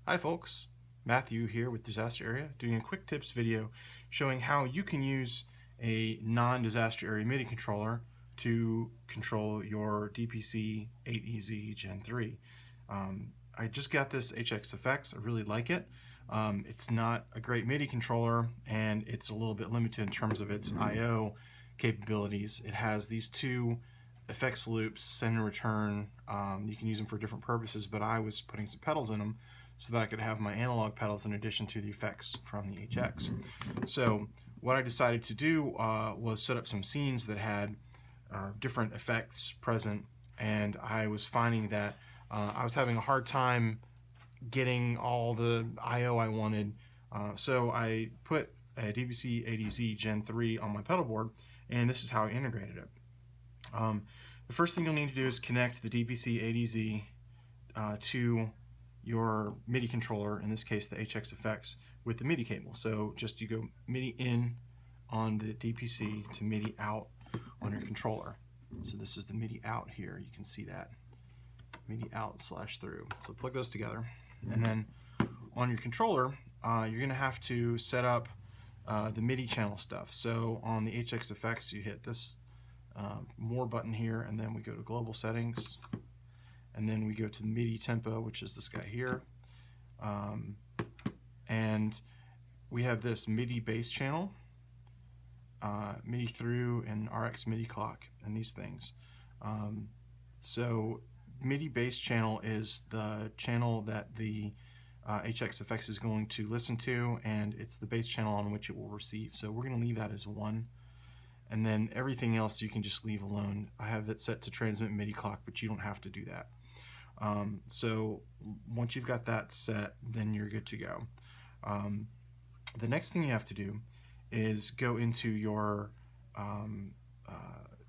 Hi folks, Matthew here with Disaster Area, doing a quick tips video showing how you can use a non-disaster area MIDI controller to control your DPC-8EZ Gen 3. I just got this HXFX, I really like it. It's not a great MIDI controller and it's a little bit limited in terms of its I/O capabilities. It has these two effects loops, send and return. You can use them for different purposes, but I was putting some pedals in them so that I could have my analog pedals in addition to the effects from the HX. So what I decided to do was set up some scenes that had different effects present, and I was finding that I was having a hard time getting all the I/O I wanted. So I put a DPC-8EZ Gen 3 on my pedal board, and this is how I integrated it. The first thing you'll need to do is connect the DPC-8EZ to your MIDI controller, in this case the HXFX, with the MIDI cable. So just you go MIDI in on the DPC to MIDI out on your controller. So this is the MIDI out here, you can see that. MIDI out / through. So plug those together. And then on your controller, you're going to have to set up the MIDI channel stuff. So on the HXFX, you hit this more button here, and then we go to global settings, and then we go to MIDI tempo, which is this guy here, and we have this MIDI bass channel, MIDI through, and RX MIDI clock, and these things. So MIDI bass channel is the channel that the HXFX is going to listen to, and it's the bass channel on which it will receive. So we're going to leave that as 1. And then everything else you can just leave alone. I have it set to transmit MIDI clock, but you don't have to do that. So once you've got that set, then you're good to go. The next thing you have to do is go into your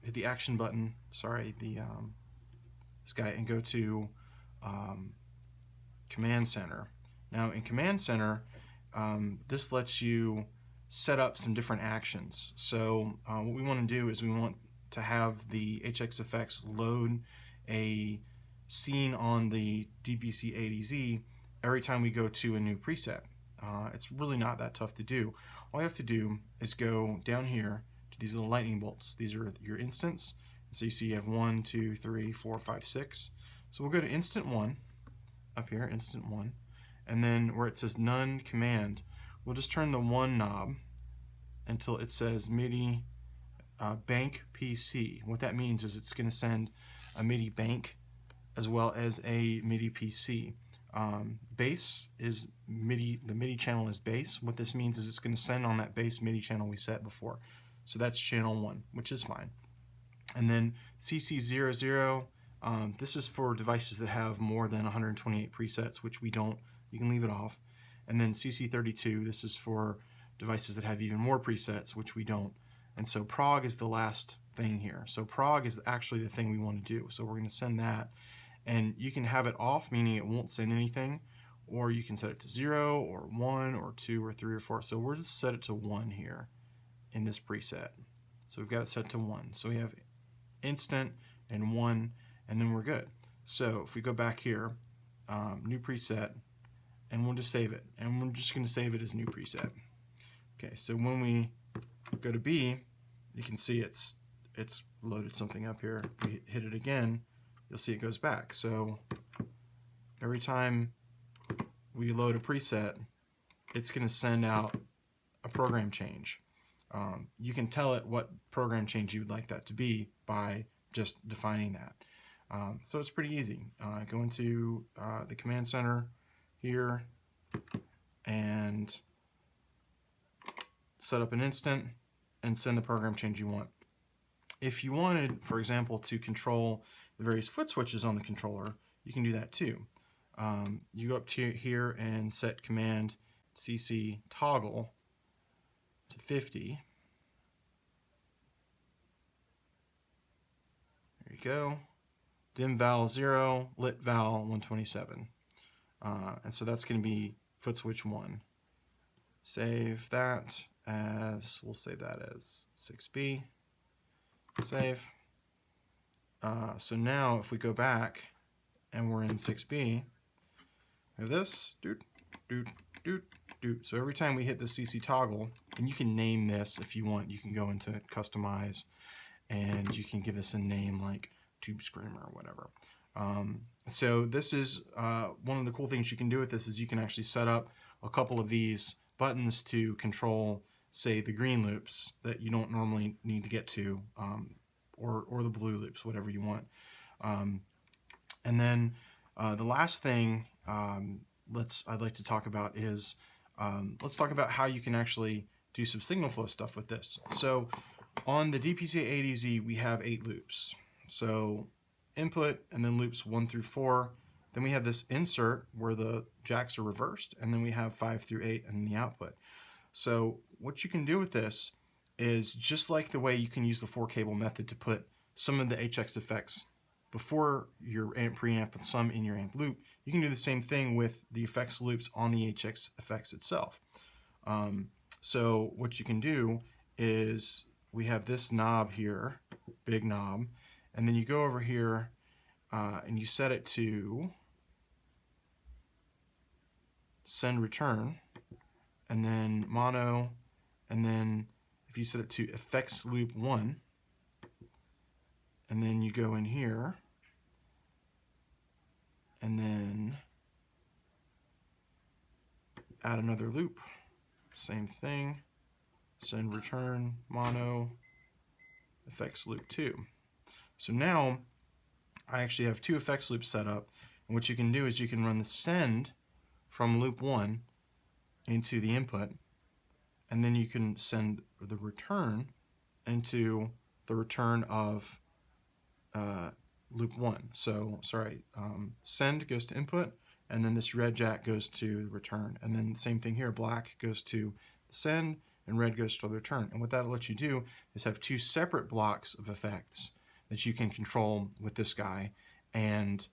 hit the action button. Sorry, this guy, and go to Command Center. Now in Command Center, this lets you set up some different actions. So what we want to do is we want to have the HXFX load a scene on the DPC-8EZ every time we go to a new preset. It's really not that tough to do. All you have to do is go down here to these little lightning bolts. These are your instants. So you see you have 1, 2, 3, 4, 5, 6. So we'll go to instant 1 up here, instant 1, and then where it says none command, we'll just turn the 1 knob until it says MIDI BANKPG. What that means is it's going to send a MIDI bank as well as a MIDI PC. Bass is MIDI, the MIDI channel is bass. What this means is it's going to send on that bass MIDI channel we set before. So that's channel 1, which is fine. And then CC00, this is for devices that have more than 128 presets, which we don't. You can leave it off. And then CC32, this is for devices that have even more presets, which we don't. And so prog is the last thing here. So prog is actually the thing we want to do. So we're going to send that. And you can have it off, meaning it won't send anything, or you can set it to 0 or 1 or 2 or 3 or 4. So we'll just set it to 1 here in this preset. So we've got it set to 1. So we have instant and 1, and then we're good. So if we go back here, new preset, and we'll just save it. And we're just going to save it as new preset. Okay, so when we go to B, you can see it's loaded something up here. If we hit it again, you'll see it goes back. So every time we load a preset, it's going to send out a program change. You can tell it what program change you would like that to be by just defining that. So it's pretty easy. Go into the Command Center here and set up an instant and send the program change you want. If you wanted, for example, to control the various foot switches on the controller, you can do that too. You go up to here and set command CC toggle to 50. There you go. Dim val 0, lit val 127. And so that's going to be foot switch 1. Save that as, we'll save that as 6B. Save. So now if we go back and we're in 6B, we have this, dude, doot, doot, doot. So every time we hit the CC toggle, and you can name this if you want, you can go into customize and you can give this a name like Tube Screamer or whatever. So this is one of the cool things you can do with this is you can actually set up a couple of these buttons to control, say, the green loops that you don't normally need to get to, or the blue loops, whatever you want. And then the last thing I'd like to talk about is let's talk about how you can actually do some signal flow stuff with this. So on the DPC-8EZ we have 8 loops. So input and then loops 1 through 4. Then we have this insert where the jacks are reversed, and then we have 5 through 8 and the output. So what you can do with this is just like the way you can use the 4-cable method to put some of the HX effects before your amp preamp and some in your amp loop, you can do the same thing with the effects loops on the HX effects itself. So what you can do is we have this knob here, big knob, and then you go over here and you set it to send return, and then mono, and then if you set it to effects loop 1, and then you go in here and then add another loop, same thing, send return, mono, effects loop 2. So now I actually have 2 effects loops set up, and what you can do is you can run the send from loop 1 into the input, and then you can send the return into the return of loop 1. So sorry, send goes to input, and then this red jack goes to the return, and then the same thing here, black goes to the send and red goes to the return. And what that'll let you do is have 2 separate blocks of effects that you can control with this guy and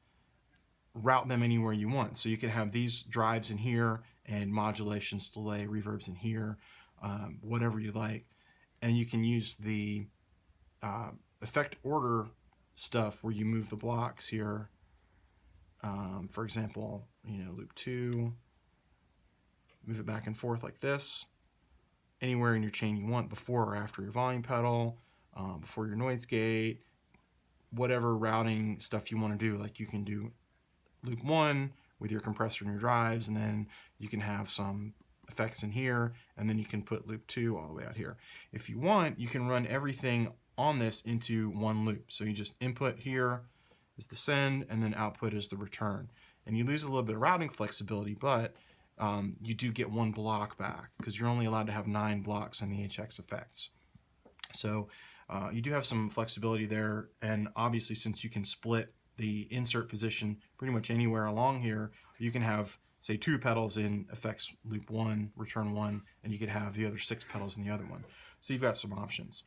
route them anywhere you want. So you can have these drives in here and modulations, delay, reverbs in here, whatever you like. And you can use the effect order stuff where you move the blocks here. For example, loop 2, move it back and forth like this, anywhere in your chain you want, before or after your volume pedal, before your noise gate, whatever routing stuff you want to do. Like you can do loop 1 with your compressor and your drives, and then you can have some effects in here, and then you can put loop 2 all the way out here. If you want, you can run everything on this into one loop. So you just input here is the send, and then output is the return. And you lose a little bit of routing flexibility, but you do get 1 block back, because you're only allowed to have 9 blocks on the HX effects. So you do have some flexibility there, and obviously since you can split the insert position pretty much anywhere along here, you can have, say, 2 pedals in effects loop 1, return 1, and you could have the other 6 pedals in the other one. So you've got some options.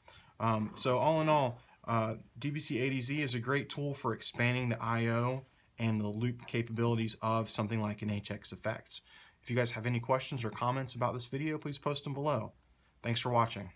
So all in all, DPC-8EZ is a great tool for expanding the I/O and the loop capabilities of something like an HX effects. If you guys have any questions or comments about this video, please post them below. Thanks for watching.